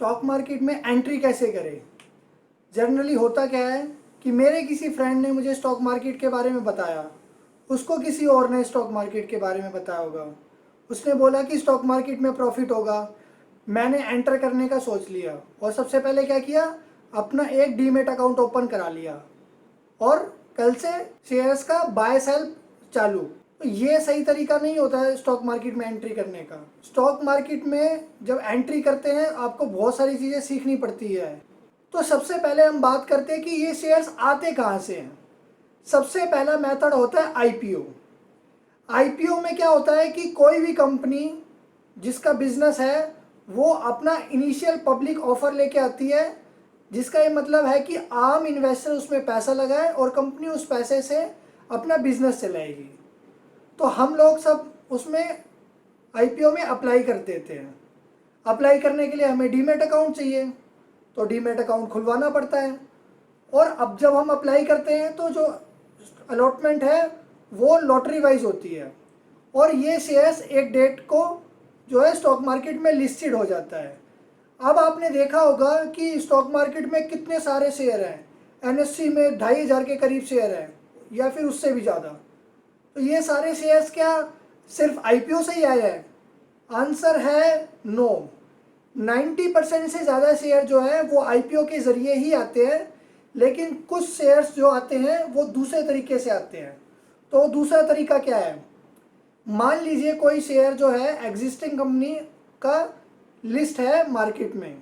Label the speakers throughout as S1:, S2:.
S1: Stock market में entry कैसे करें। जनरली होता क्या है कि मेरे किसी फ्रेंड ने मुझे स्टॉक मार्केट के बारे में बताया, उसको किसी और ने स्टॉक मार्केट के बारे में बताया होगा, उसने बोला कि स्टॉक मार्केट में प्रॉफिट होगा। मैंने एंटर करने का सोच लिया और सबसे पहले क्या किया, अपना एक डीमेट अकाउंट ओपन करा लिया और कल से शेयर्स का बाय सेल चालू। तो ये सही तरीका नहीं होता है स्टॉक मार्केट में एंट्री करने का। स्टॉक मार्केट में जब एंट्री करते हैं आपको बहुत सारी चीज़ें सीखनी पड़ती है। तो सबसे पहले हम बात करते हैं कि ये शेयर्स आते कहाँ से हैं। सबसे पहला मेथड होता है आईपीओ। आईपीओ में क्या होता है कि कोई भी कंपनी जिसका बिजनेस है वो अपना इनिशियल पब्लिक ऑफर लेके आती है, जिसका ये मतलब है कि आम इन्वेस्टर उसमें पैसा लगाए और कंपनी उस पैसे से अपना बिजनेस चलाएगी। तो हम लोग सब उसमें आईपीओ में अप्लाई कर देते हैं। अप्लाई करने के लिए हमें डीमेट अकाउंट चाहिए, तो डीमेट अकाउंट खुलवाना पड़ता है। और अब जब हम अप्लाई करते हैं तो जो अलॉटमेंट है वो लॉटरी वाइज होती है और ये शेयर्स एक डेट को जो है स्टॉक मार्केट में लिस्टेड हो जाता है। अब आपने देखा होगा कि स्टॉक मार्केट में कितने सारे शेयर हैं। एनएससी में 2,500 के करीब शेयर हैं या फिर उससे भी ज़्यादा। तो ये सारे शेयर्स क्या सिर्फ आईपीओ से ही आए हैं? आंसर है नो। 90% से ज़्यादा शेयर जो है वो आईपीओ के ज़रिए ही आते हैं, लेकिन कुछ शेयर्स जो आते हैं वो दूसरे तरीके से आते हैं। तो दूसरा तरीका क्या है, मान लीजिए कोई शेयर जो है एग्जिस्टिंग कंपनी का लिस्ट है मार्केट में,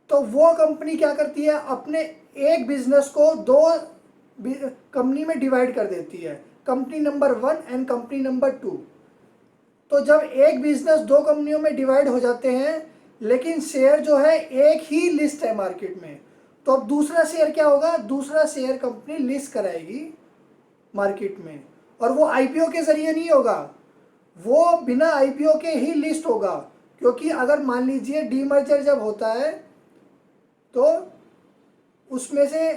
S1: तो वो कंपनी क्या करती है, अपने एक बिजनेस को दो कंपनी में डिवाइड कर देती है, company number 1 and company number 2। तो जब एक बिजनेस दो कंपनियों में डिवाइड हो जाते हैं लेकिन शेयर जो है एक ही लिस्ट है मार्केट में, तो अब दूसरा शेयर क्या होगा, दूसरा शेयर कंपनी लिस्ट कराएगी मार्केट में। और वो आईपीओ के जरिए नहीं होगा, वो बिना आईपीओ के ही लिस्ट होगा। क्योंकि अगर मान लीजिए डीमर्जर जब होता है तो उसमें से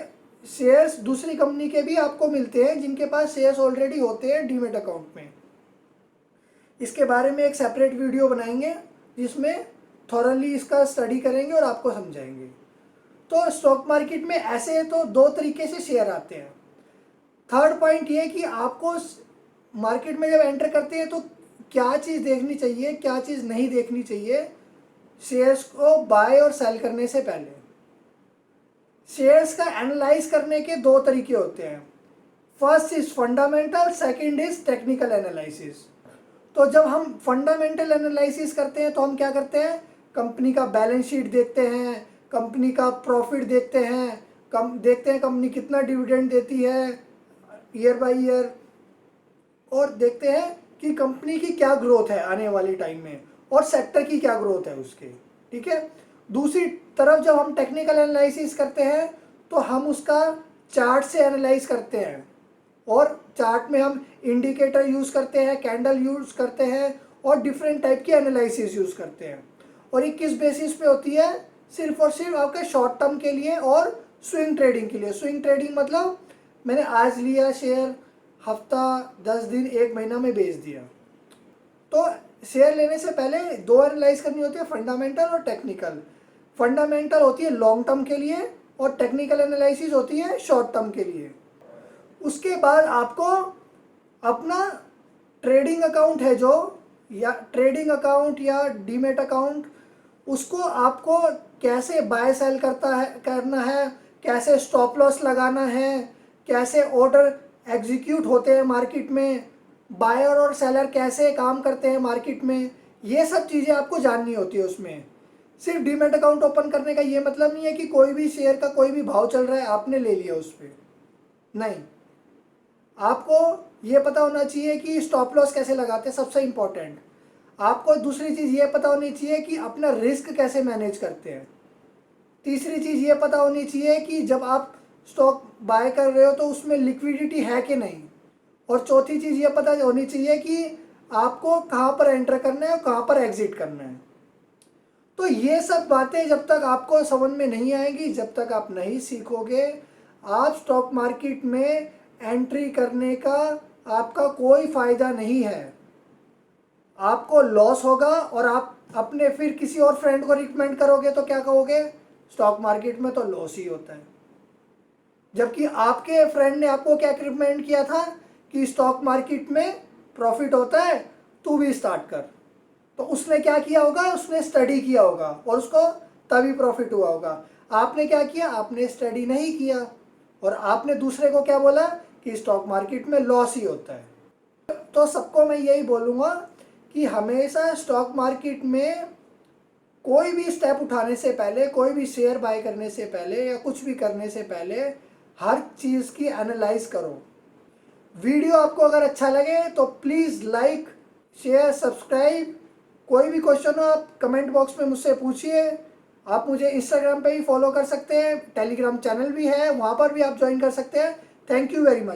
S1: शेयर्स दूसरी कंपनी के भी आपको मिलते हैं जिनके पास शेयर्स ऑलरेडी होते हैं डीमेट अकाउंट में। इसके बारे में एक सेपरेट वीडियो बनाएंगे जिसमें थॉरली इसका स्टडी करेंगे और आपको समझाएंगे। तो स्टॉक मार्केट में ऐसे तो दो तरीके से शेयर आते हैं। थर्ड पॉइंट ये कि आपको मार्केट में जब एंटर करते हैं तो क्या चीज़ देखनी चाहिए, क्या चीज़ नहीं देखनी चाहिए शेयर्स को बाय और सेल करने से पहले। शेयर्स का एनालाइज करने के दो तरीके होते हैं। First is fundamental, second is technical analysis. तो जब हम फंडामेंटल एनालिसिस करते हैं तो हम क्या करते हैं, कंपनी का बैलेंस शीट देखते हैं, कंपनी का प्रॉफिट देखते हैं, देखते हैं कंपनी कितना डिविडेंड देती है ईयर बाय ईयर, और देखते हैं कि कंपनी की क्या ग्रोथ है आने वाली टाइम में और सेक्टर की क्या ग्रोथ है उसके। ठीक है। दूसरी तरफ जब हम टेक्निकल एनालिसिस करते हैं तो हम उसका चार्ट से एनालाइज करते हैं और चार्ट में हम इंडिकेटर यूज़ करते हैं, कैंडल यूज़ करते हैं और डिफरेंट टाइप की एनालिसिस यूज़ करते हैं। और ये किस बेसिस पे होती है, सिर्फ और सिर्फ आपके शॉर्ट टर्म के लिए और स्विंग ट्रेडिंग के लिए। स्विंग ट्रेडिंग मतलब मैंने आज लिया शेयर, हफ्ता 10 दिन 1 महीना में बेच दिया। तो शेयर लेने से पहले दो एनालाइज करनी होती है, फंडामेंटल और टेक्निकल। फंडामेंटल होती है लॉन्ग टर्म के लिए और टेक्निकल एनालिसिस होती है शॉर्ट टर्म के लिए। उसके बाद आपको अपना ट्रेडिंग अकाउंट है जो, या ट्रेडिंग अकाउंट या डीमेट अकाउंट, उसको आपको कैसे बाय सेल करना है, कैसे स्टॉप लॉस लगाना है, कैसे ऑर्डर एग्जीक्यूट होते हैं मार्केट में, बायर और सेलर कैसे काम करते हैं मार्केट में, ये सब चीज़ें आपको जाननी होती है उसमें। सिर्फ डीमेट अकाउंट ओपन करने का ये मतलब नहीं है कि कोई भी शेयर का कोई भी भाव चल रहा है आपने ले लिया उस पर, नहीं। आपको ये पता होना चाहिए कि स्टॉप लॉस कैसे लगाते हैं, सबसे इम्पोर्टेंट। आपको दूसरी चीज़ ये पता होनी चाहिए कि अपना रिस्क कैसे मैनेज करते हैं। तीसरी चीज़ ये पता होनी चाहिए कि जब आप स्टॉक बाय कर रहे हो तो उसमें लिक्विडिटी है कि नहीं। और चौथी चीज़ ये पता होनी चाहिए कि आपको कहाँ पर एंटर करना है और कहाँ पर एग्जिट करना है। तो ये सब बातें जब तक आपको समझ में नहीं आएंगी, जब तक आप नहीं सीखोगे, आप स्टॉक मार्केट में एंट्री करने का आपका कोई फ़ायदा नहीं है। आपको लॉस होगा और आप अपने फिर किसी और फ्रेंड को रिकमेंड करोगे तो क्या कहोगे, स्टॉक मार्केट में तो लॉस ही होता है। जबकि आपके फ्रेंड ने आपको क्या रिकमेंड किया था कि स्टॉक मार्केट में प्रॉफिट होता है, तू भी स्टार्ट कर। तो उसने क्या किया होगा, उसने स्टडी किया होगा और उसको तभी प्रॉफिट हुआ होगा। आपने क्या किया, आपने स्टडी नहीं किया और आपने दूसरे को क्या बोला कि स्टॉक मार्केट में लॉस ही होता है। तो सबको मैं यही बोलूँगा कि हमेशा स्टॉक मार्केट में कोई भी स्टेप उठाने से पहले, कोई भी शेयर बाय करने से पहले या कुछ भी करने से पहले हर चीज़ की एनालाइज करो। वीडियो आपको अगर अच्छा लगे तो प्लीज़ लाइक, शेयर, सब्सक्राइब। कोई भी क्वेश्चन हो आप कमेंट बॉक्स में मुझसे पूछिए। आप मुझे इंस्टाग्राम पे भी फॉलो कर सकते हैं, टेलीग्राम चैनल भी है, वहाँ पर भी आप ज्वाइन कर सकते हैं। Thank you very much.